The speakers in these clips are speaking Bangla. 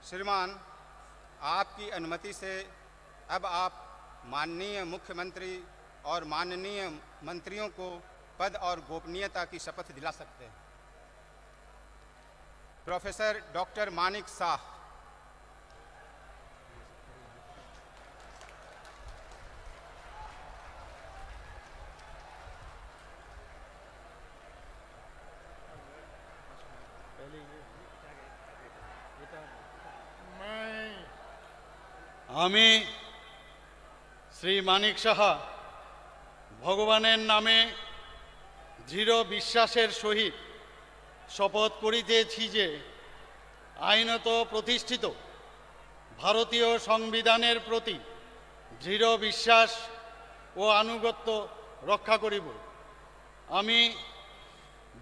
श्रीमान, आपकी अनुमति से अब आप माननीय मुख्यमंत्री और माननीय मंत्रियों को पद और गोपनीयता की शपथ दिला सकते हैं। Professor doctor Manik Shah. আমি শ্রী মানিক সাহা ভগবানের নামে দৃঢ় বিশ্বাসের সহিত শপথ করিতেছি যে আইনত প্রতিষ্ঠিত ভারতীয় সংবিধানের প্রতি দৃঢ় বিশ্বাস ও আনুগত্য রক্ষা করিব। আমি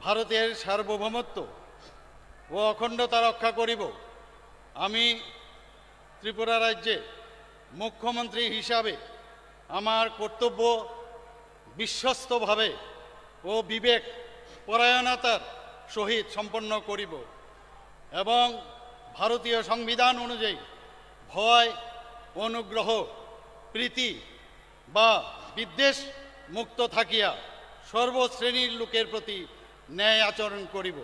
ভারতের সার্বভৌমত্ব ও অখণ্ডতা রক্ষা করিব। আমি ত্রিপুরা রাজ্যে মুখ্যমন্ত্রী হিসাবে আমার কর্তব্য বিশ্বস্তভাবে ও বিবেক পরায়ণতার সহিত সম্পন্ন করিব এবং ভারতীয় সংবিধান অনুযায়ী ভয়, অনুগ্রহ, প্রীতি বা বিদ্বেষ মুক্ত থাকিয়া সর্বশ্রেণীর লোকের প্রতি ন্যায় আচরণ করিব।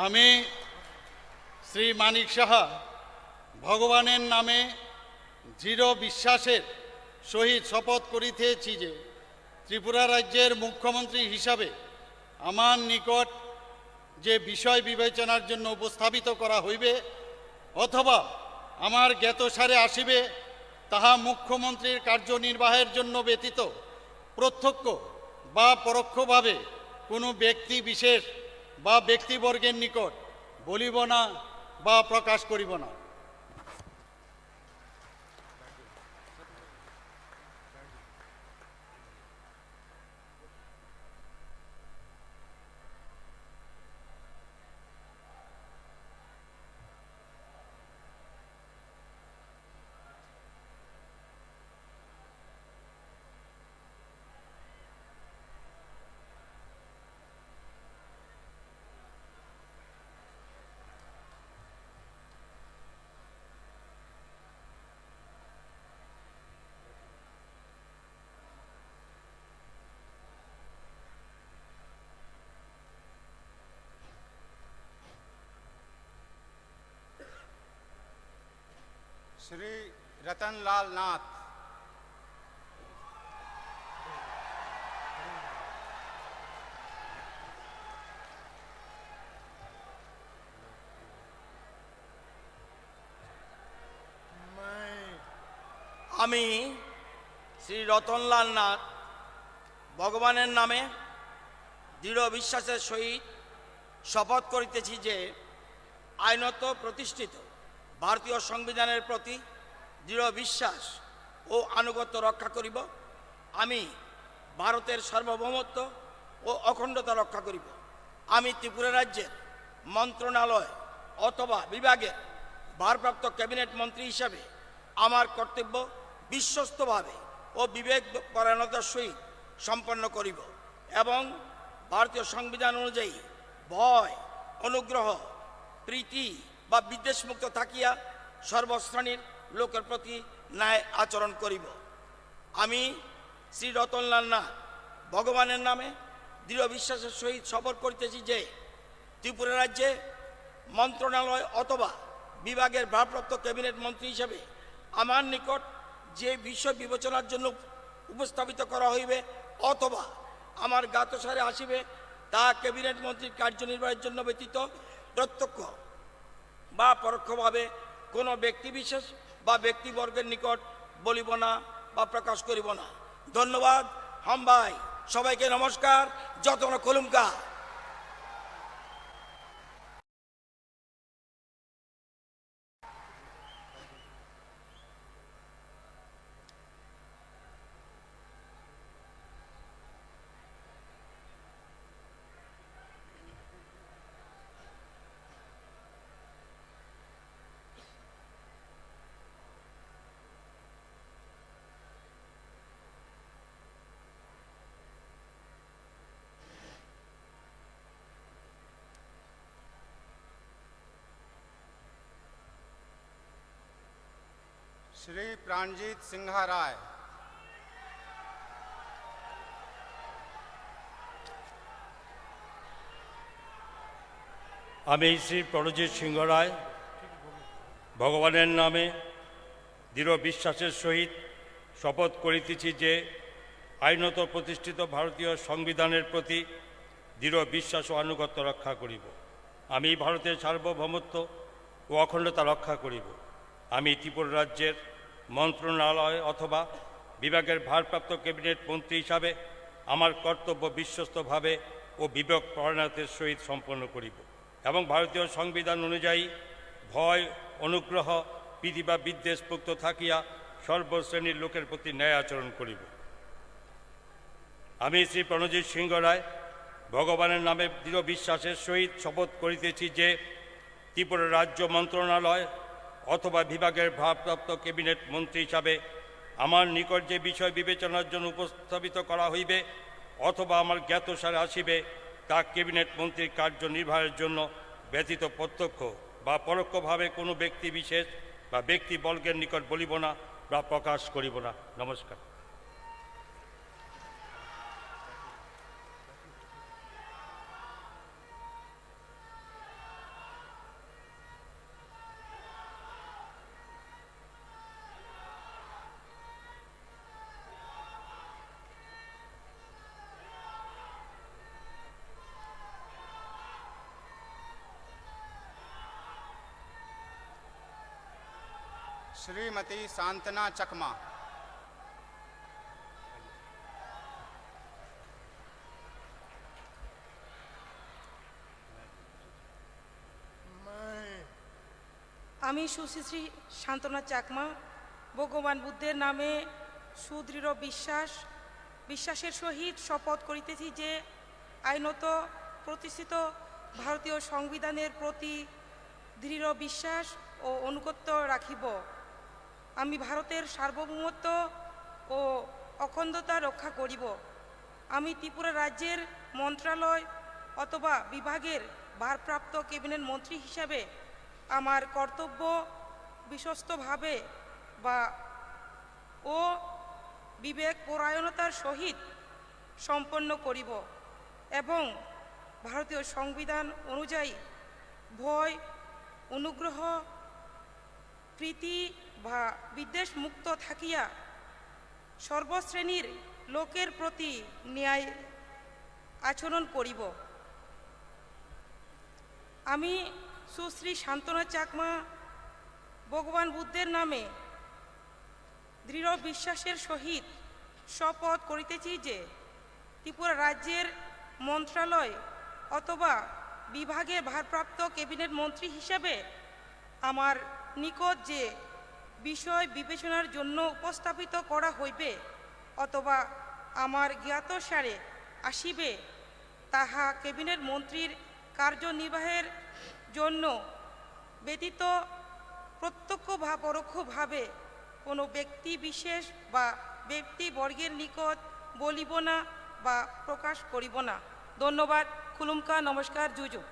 আমি শ্রী মানিক সাহা ভগবানের নামে দৃঢ় বিশ্বাসের সহিত শপথ করিতেছি যে ত্রিপুরা রাজ্যের মুখ্যমন্ত্রী হিসাবে আমার নিকট যে বিষয় বিবেচনার জন্য উপস্থাপিত করা হইবে অথবা আমার জ্ঞাতসারে আসিবে তাহা মুখ্যমন্ত্রীর কার্যনির্বাহের জন্য ব্যতীত প্রত্যক্ষ বা পরোক্ষভাবে কোনো ব্যক্তি বিশেষ বা ব্যক্তিবর্গের নিকট বলিব না বা প্রকাশ করিব না। श्री रतनलाल नाथ। আমি শ্রী রতনলাল নাথ ভগবানের নামে দৃঢ় বিশ্বাসের সহিত শপথ করিতেছি যে আইনত প্রতিষ্ঠিত ভারতীয় সংবিধানের প্রতি দৃঢ় বিশ্বাস ও আনুগত্য রক্ষা করিব। আমি ভারতের সার্বভৌমত্ব ও অখণ্ডতা রক্ষা করিব। আমি ত্রিপুরা রাজ্যের মন্ত্রণালয় অথবা বিভাগের ভারপ্রাপ্ত ক্যাবিনেট মন্ত্রী হিসাবে আমার কর্তব্য বিশ্বস্তভাবে ও বিবেক পরায়ণতার সহিত সম্পন্ন করিব এবং ভারতীয় সংবিধান অনুযায়ী ভয়, অনুগ্রহ, প্রীতি বা বিদ্বেষমুক্ত থাকিয়া সর্বশ্রেণীর লোকের প্রতি ন্যায় আচরণ করিব। আমি শ্রী রতনলাল নাথ ভগবানের নামে দৃঢ় বিশ্বাসের সহিত শপথ করিতেছি যে ত্রিপুরা রাজ্যে মন্ত্রণালয় অথবা বিভাগের ভারপ্রাপ্ত ক্যাবিনেট মন্ত্রী হিসেবে আমার নিকট যে বিষয় বিবেচনার জন্য উপস্থাপিত করা হইবে অথবা আমার জ্ঞাতসারে আসিবে তা ক্যাবিনেট মন্ত্রীর কার্যনির্বাহের জন্য ব্যতীত প্রত্যক্ষ বা পরোক্ষভাবে কোনো ব্যক্তিবিশেষ বা ব্যক্তিবর্গের নিকট বলিব না বা প্রকাশ করিব না। ধন্যবাদ। হাম ভাই, সবাইকে নমস্কার। যতন কলুমকা। श्री प्राणजीत सिंघा राय, আমি শ্রী প্রণজিৎ সিংহ রায় ভগবানের নামে দৃঢ় বিশ্বাসের সহিত শপথ করিতেছি যে আইনত প্রতিষ্ঠিত ভারতীয় সংবিধানের প্রতি দৃঢ় বিশ্বাস ও আনুগত্য রক্ষা করিব। আমি ভারতের সার্বভৌমত্ব ও অখণ্ডতা রক্ষা করিব। আমি ত্রিপুরা রাজ্যের মন্ত্রণালয় অথবা বিভাগের ভারপ্রাপ্ত ক্যাবিনেট মন্ত্রী হিসাবে আমার কর্তব্য বিশ্বস্তভাবে ও বিবেক পরায়ণতার সহিত সম্পন্ন করিব এবং ভারতীয় সংবিধান অনুযায়ী ভয়, অনুগ্রহ, প্রীতি বা বিদ্বেষ মুক্ত থাকিয়া সর্বশ্রেণীর লোকের প্রতি ন্যায় আচরণ করিব। আমি শ্রী প্রণজিৎ সিংহ রায় ভগবানের নামে দৃঢ় বিশ্বাসের সহিত শপথ করিতেছি যে ত্রিপুরা রাজ্য মন্ত্রণালয় অথবা বিভাগের ভারপ্রাপ্ত ক্যাবিনেট মন্ত্রী হিসাবে আমার নিকট যে বিষয় বিবেচনার জন্য উপস্থাপিত করা হইবে অথবা আমার জ্ঞাতসারে আসিবে তা ক্যাবিনেট মন্ত্রীর কার্য নির্বাহের জন্য ব্যতীত প্রত্যক্ষ বা পরোক্ষভাবে কোনো ব্যক্তি বিশেষ বা ব্যক্তিবর্গের নিকট বলিব না বা প্রকাশ করিব না। নমস্কার। श्रीमती सांतना चकमा, আমি সুশ্রী শান্তনা চাকমা ভগবান বুদ্ধের নামে সুদৃঢ় বিশ্বাসের সহিত শপথ করিতেছি যে আইনত প্রতিষ্ঠিত ভারতীয় সংবিধানের প্রতি দৃঢ় বিশ্বাস ও অনুগত্য রাখিব। আমি ভারতের সার্বভৌমত্ব ও অখণ্ডতা রক্ষা করিব। আমি ত্রিপুরা রাজ্যের মন্ত্রণালয় অথবা বিভাগের ভারপ্রাপ্ত ক্যাবিনেট মন্ত্রী হিসাবে আমার কর্তব্য বিশ্বস্তভাবে ও বিবেক পরায়ণতার সহিত সম্পন্ন করিব এবং ভারতীয় সংবিধান অনুযায়ী ভয়, অনুগ্রহ, প্রীতি বা বিদ্বেষ মুক্ত থাকিয়া সর্বশ্রেণীর লোকের প্রতি ন্যায় আচরণ করিব। আমি সুশ্রী শান্তনা চাকমা ভগবান বুদ্ধের নামে দৃঢ় বিশ্বাসের সহিত শপথ করিতেছি যে ত্রিপুরা রাজ্যের মন্ত্রণালয় অথবা বিভাগে ভারপ্রাপ্ত ক্যাবিনেট মন্ত্রী হিসাবে আমার নিকট যে বিষয় বিবেচনার জন্য উপস্থাপিত করা হইবে অথবা আমার জ্ঞাতসারে আসিবে তাহা ক্যাবিনেট মন্ত্রীর কার্যনির্বাহের জন্য ব্যতীত প্রত্যক্ষ বা পরোক্ষভাবে কোনো ব্যক্তি বিশেষ বা ব্যক্তিবর্গের নিকট বলিব না বা প্রকাশ করিব না। ধন্যবাদ। খুলুমকা, নমস্কার, জুজু।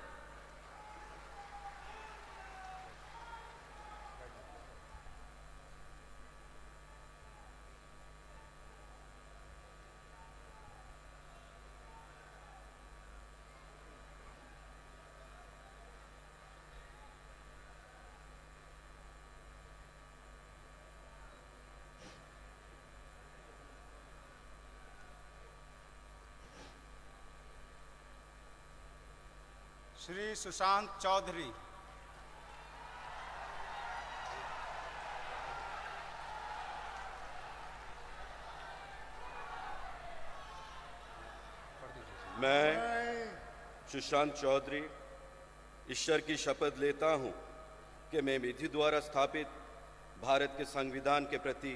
श्री सुशांत चौधरी, मैं सुशांत चौधरी ईश्वर की शपथ लेता हूं कि मैं विधि द्वारा स्थापित भारत के संविधान के प्रति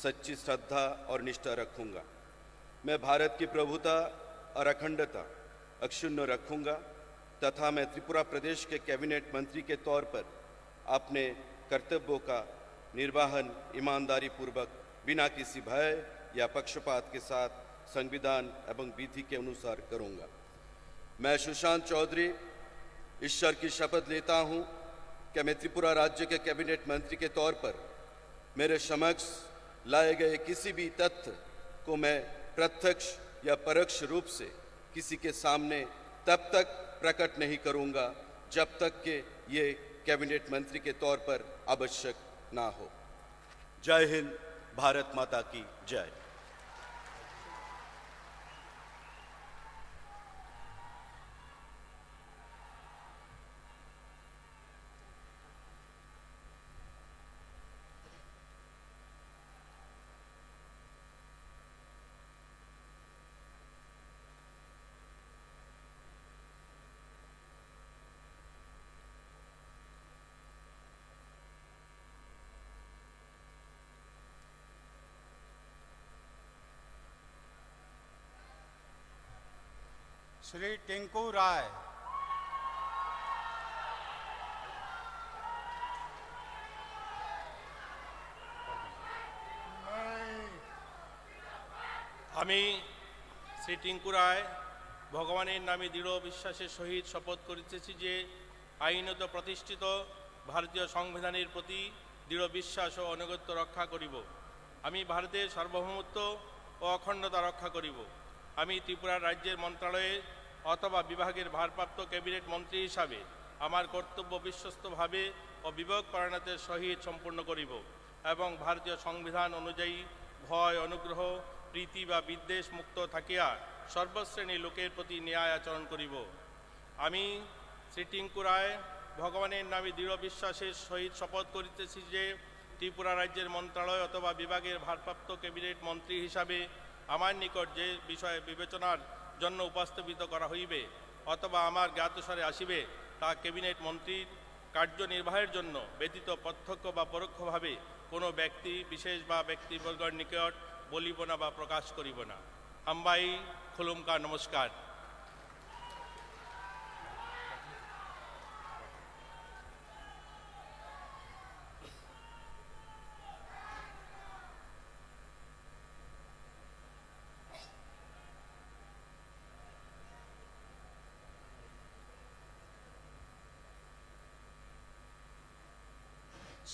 सच्ची श्रद्धा और निष्ठा रखूंगा। मैं भारत की प्रभुता और अखंडता अक्षुण्ण रखूंगा तथा मैं त्रिपुरा प्रदेश के कैबिनेट मंत्री के तौर पर अपने कर्तव्यों का निर्वहन ईमानदारी पूर्वक बिना किसी भय या पक्षपात के साथ संविधान एवं विधि के अनुसार करूंगा। मैं सुशांत चौधरी ईश्वर की शपथ लेता हूं कि मैं त्रिपुरा राज्य के कैबिनेट मंत्री के तौर पर मेरे समक्ष लाए गए किसी भी तथ्य को मैं प्रत्यक्ष या परोक्ष रूप से किसी के सामने तब तक प्रकट नहीं करूंगा जब तक कि ये कैबिनेट मंत्री के तौर पर आवश्यक ना हो। जय हिंद, भारत माता की जय। श्री टिंकू राय, আমি শ্রী টিঙ্কু রায় ভগবানের নামে দৃঢ় বিশ্বাসের সহিত শপথ করিতেছি যে আইনত প্রতিষ্ঠিত ভারতীয় সংবিধানের প্রতি দৃঢ় বিশ্বাস ও আনুগত্য রক্ষা করিব। আমি ভারতের সার্বভৌমত্ব ও অখণ্ডতা রক্ষা করিব। আমি ত্রিপুরা রাজ্যের মন্ত্রণালয়ে অথবা বিভাগের ভারপ্রাপ্ত ক্যাবিনেট মন্ত্রী হিসাবে আমার কর্তব্য বিশ্বস্তভাবে ও বিবেকপরায়ণতার সহিত সম্পূর্ণ করিব এবং ভারতীয় সংবিধান অনুযায়ী ভয়, অনুগ্রহ, প্রীতি বা বিদ্বেষ মুক্ত থাকিয়া সর্বশ্রেণী লোকের প্রতি ন্যায় আচরণ করিব। আমি শ্রী টিঙ্কু রায় ভগবানের নামে দৃঢ় বিশ্বাসের সহিত শপথ করিতেছি যে ত্রিপুরা রাজ্যের মন্ত্রণালয় অথবা বিভাগের ভারপ্রাপ্ত ক্যাবিনেট মন্ত্রী হিসাবে আমার নিকট যে বিষয়ে বিবেচনার জন্য উপস্থাপিত করা হইবে অথবা আমার জ্ঞাতসারে আসিবে তা ক্যাবিনেট মন্ত্রীর কার্যনির্বাহের জন্য ব্যতীত প্রত্যক্ষ বা পরোক্ষভাবে কোনো ব্যক্তি বিশেষ বা ব্যক্তিবর্গের নিকট বলিব না বা প্রকাশ করিব না। আম্বাই খুলুমকা, নমস্কার।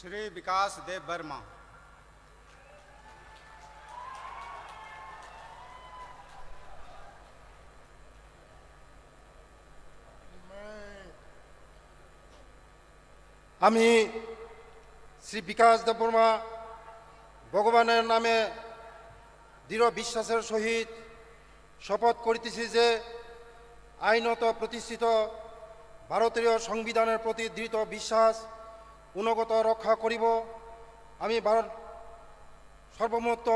श्री विकास देव वर्मा, আমি শ্রী বিকাশ দেববর্মা ভগবানের নামে দৃঢ় বিশ্বাসের সহিত শপথ করিতেছি যে আইনত প্রতিষ্ঠিত ভারতীয় সংবিধানের প্রতি দৃঢ় বিশ্বাস গুণগত রক্ষা করিব। আমি ভারত সার্বভৌমত্ব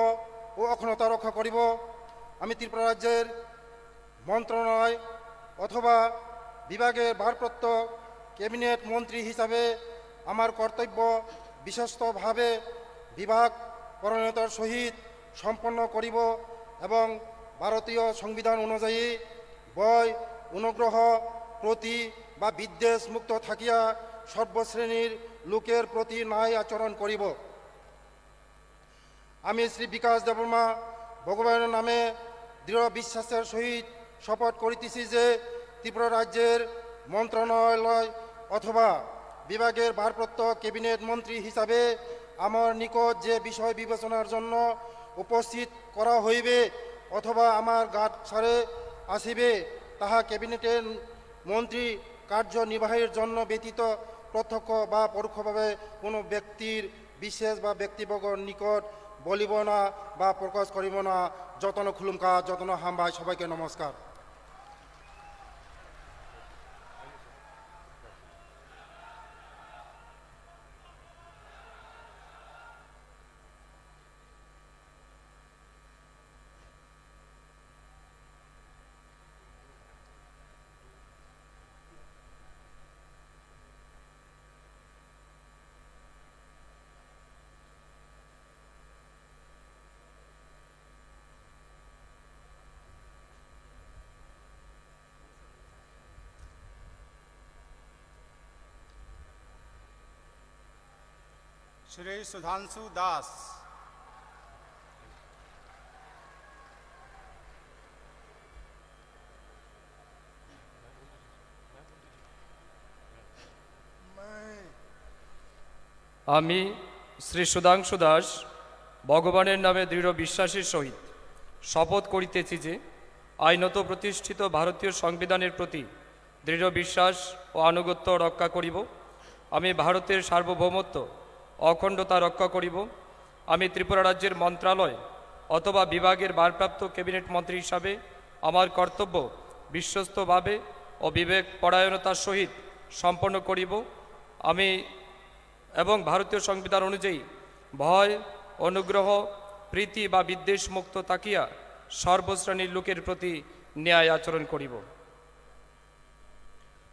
ও অখণ্ডতা রক্ষা করিব। আমি ত্রিপুরা রাজ্যের মন্ত্রণালয় অথবা বিভাগের ভারপ্রাপ্ত ক্যাবিনেট মন্ত্রী হিসাবে আমার কর্তব্য বিশ্বস্তভাবে বিভাগ পরায়ণতার সহিত সম্পন্ন করিব এবং ভারতীয় সংবিধান অনুযায়ী ভয়, অনুগ্রহ, প্রতি বা বিদ্বেষ মুক্ত থাকিয়া সর্বশ্রেণীর লোকের প্রতি ন্যায় আচরণ করিব। আমি শ্রী বিকাশ দেববর্মা ভগবানের নামে দৃঢ় বিশ্বাসের সহিত শপথ করিতেছি যে ত্রিপুরা রাজ্যের মন্ত্রণালয় অথবা বিভাগের ভারপ্রাপ্ত ক্যাবিনেট মন্ত্রী হিসাবে আমার নিকট যে বিষয় বিবেচনার জন্য উপস্থিত করা হইবে অথবা আমার জ্ঞাতসারে আসিবে তাহা ক্যাবিনেটের মন্ত্রী কার্যনির্বাহের জন্য ব্যতীত প্রত্যক্ষ বা পরোক্ষভাবে কোনো ব্যক্তির বিশেষ বা ব্যক্তিবর্গের নিকট বলিব না বা প্রকাশ করিব না। যতন খুলুমকা, যতন হামবাই। সবাইকে নমস্কার। श्री सुधांशु दास, আমি শ্রী সুধাংশু দাস ভগবানের নামে দৃঢ় বিশ্বাসের সহিত শপথ করিতেছি যে আইনত প্রতিষ্ঠিত ভারতীয় সংবিধানের প্রতি দৃঢ় বিশ্বাস ও আনুগত্য রক্ষা করিব। আমি ভারতের সার্বভৌমত্ব অখণ্ডতা রক্ষা করিব। আমি ত্রিপুরা রাজ্যের মন্ত্রণালয় অথবা বিভাগের ভারপ্রাপ্ত ক্যাবিনেট মন্ত্রী হিসাবে আমার কর্তব্য বিশ্বস্তভাবে ও বিবেক পরায়ণতার সহিত সম্পন্ন করিব। আমি এবং ভারতীয় সংবিধান অনুযায়ী ভয়, অনুগ্রহ, প্রীতি বা বিদ্বেষ মুক্ত তাকিয়া সর্বশ্রেণীর লোকের প্রতি ন্যায় আচরণ করিব।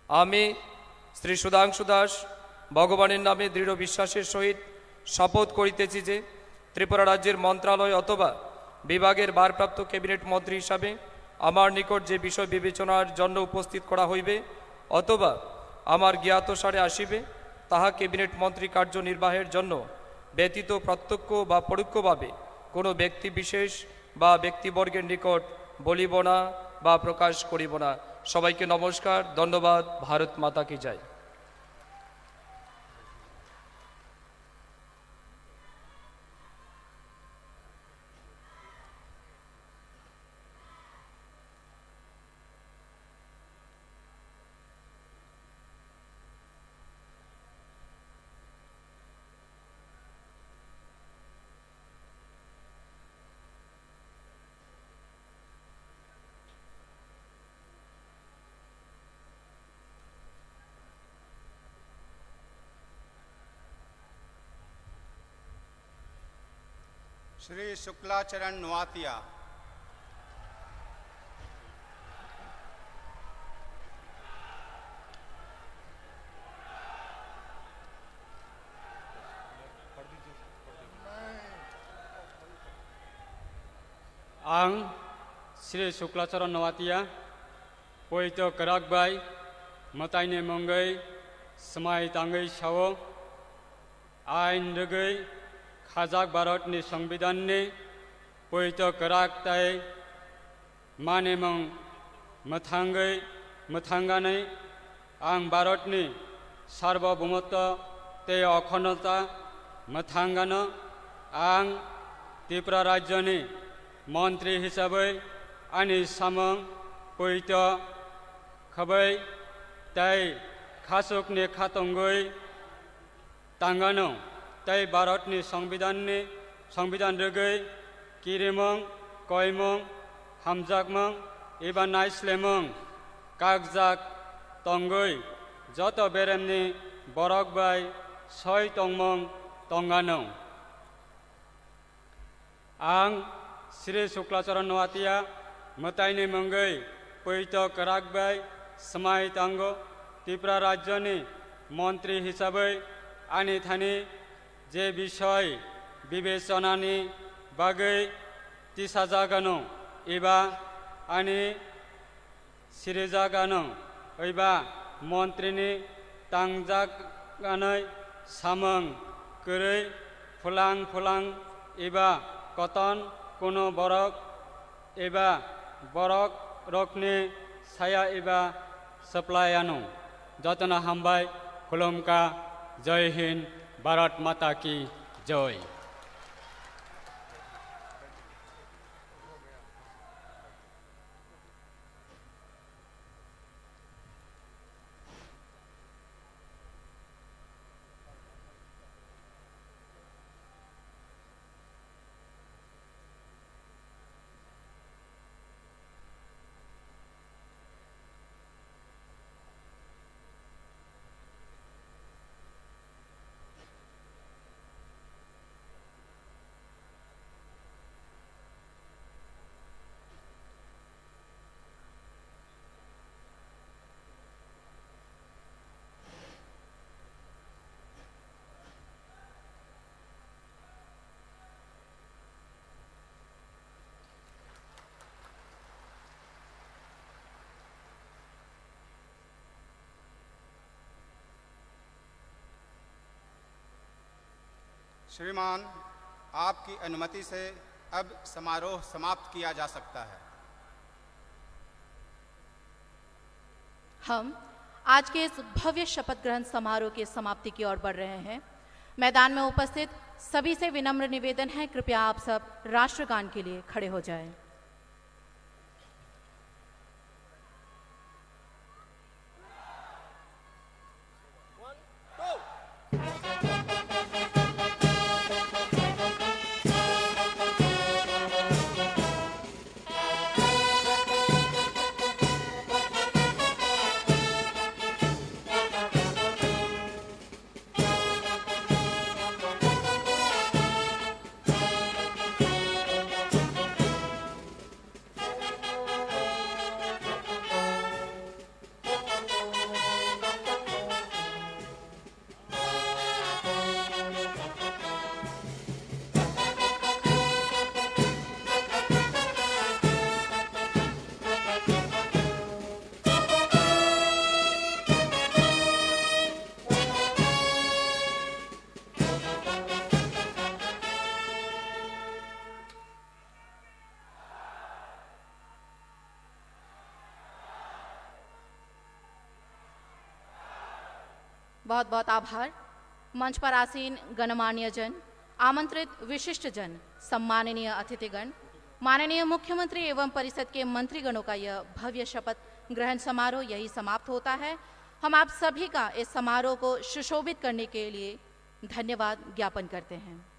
আমি শ্রী সুধাংশু দাস ভগবানের নামে দৃঢ় বিশ্বাসের সহিত শপথ করিতেছি যে ত্রিপুরা রাজ্যের মন্ত্রণালয় অথবা বিভাগের ভারপ্রাপ্ত ক্যাবিনেট মন্ত্রী হিসাবে আমার নিকট যে বিষয় বিবেচনার জন্য উপস্থিত করা হইবে অথবা আমার জ্ঞাতসারে আসিবে তাহা ক্যাবিনেট মন্ত্রী কার্যনির্বাহের জন্য ব্যতীত প্রত্যক্ষ বা পরোক্ষভাবে কোনো ব্যক্তি বিশেষ বা ব্যক্তিবর্গের নিকট বলিব না বা প্রকাশ করিব না। সবাইকে নমস্কার, ধন্যবাদ। ভারত মাতা কি জয়। श्री शुक्लाचरण नवातिया। आं श्री शुक्लाचरण नवातिया पवित्र कराकबाई मताइने मंगई समाय तांगई सावो आइन रगई खाजाक भारतनि संविधाननि पवित्र कराक ताय माने मंग मथांगई मथांगानै आं भारतनि सार्वभौमत्व ते अखंडता मथांगानो आं त्रिपुरा राज्यनि मन्त्री हिसाबै आंनि सामं पवित्र खबै ताय खासुकनि खातंगै तांगानो ताई भारतनि संविधान रगै किरिमं कयमं हामजाकमं एबा नाइस्लेमं कागजाक तंगै जत बेरेमनि बरकबाय सय तंमं तंगानो आं श्री शुक्लाचरण नवातिया मताइने मंगै पवित्र कराकबाय समाय तांगो त्रिपुरा राज्यनि मन्त्री हिसाबै आंनि थानि जे विषय विवेचनानि बागै तिसाजागानो एबा आंनि सिरिजागानो एबा मन्त्रिनि तांजागानै सामं गोरै फुलां फुलां एबा कतन कोनो बरक एबा बरक रकनि साया एबा सप्लायानो जतना हामबाय खुलुमका। जय हिंद, भारत माता की जय। श्रीमान, आपकी अनुमति से अब समारोह समाप्त किया जा सकता है। हम आज के इस भव्य शपथ ग्रहण समारोह की समाप्ति की ओर बढ़ रहे हैं। मैदान में उपस्थित सभी से विनम्र निवेदन है, कृपया आप सब राष्ट्रगान के लिए खड़े हो जाएं। बहुत बहुत आभार। मंच पर आसीन गणमान्य जन, आमंत्रित विशिष्ट जन, सम्माननीय अतिथिगण, माननीय मुख्यमंत्री एवं परिषद के मंत्रीगणों का यह भव्य शपथ ग्रहण समारोह यही समाप्त होता है। हम आप सभी का इस समारोह को सुशोभित करने के लिए धन्यवाद ज्ञापन करते हैं।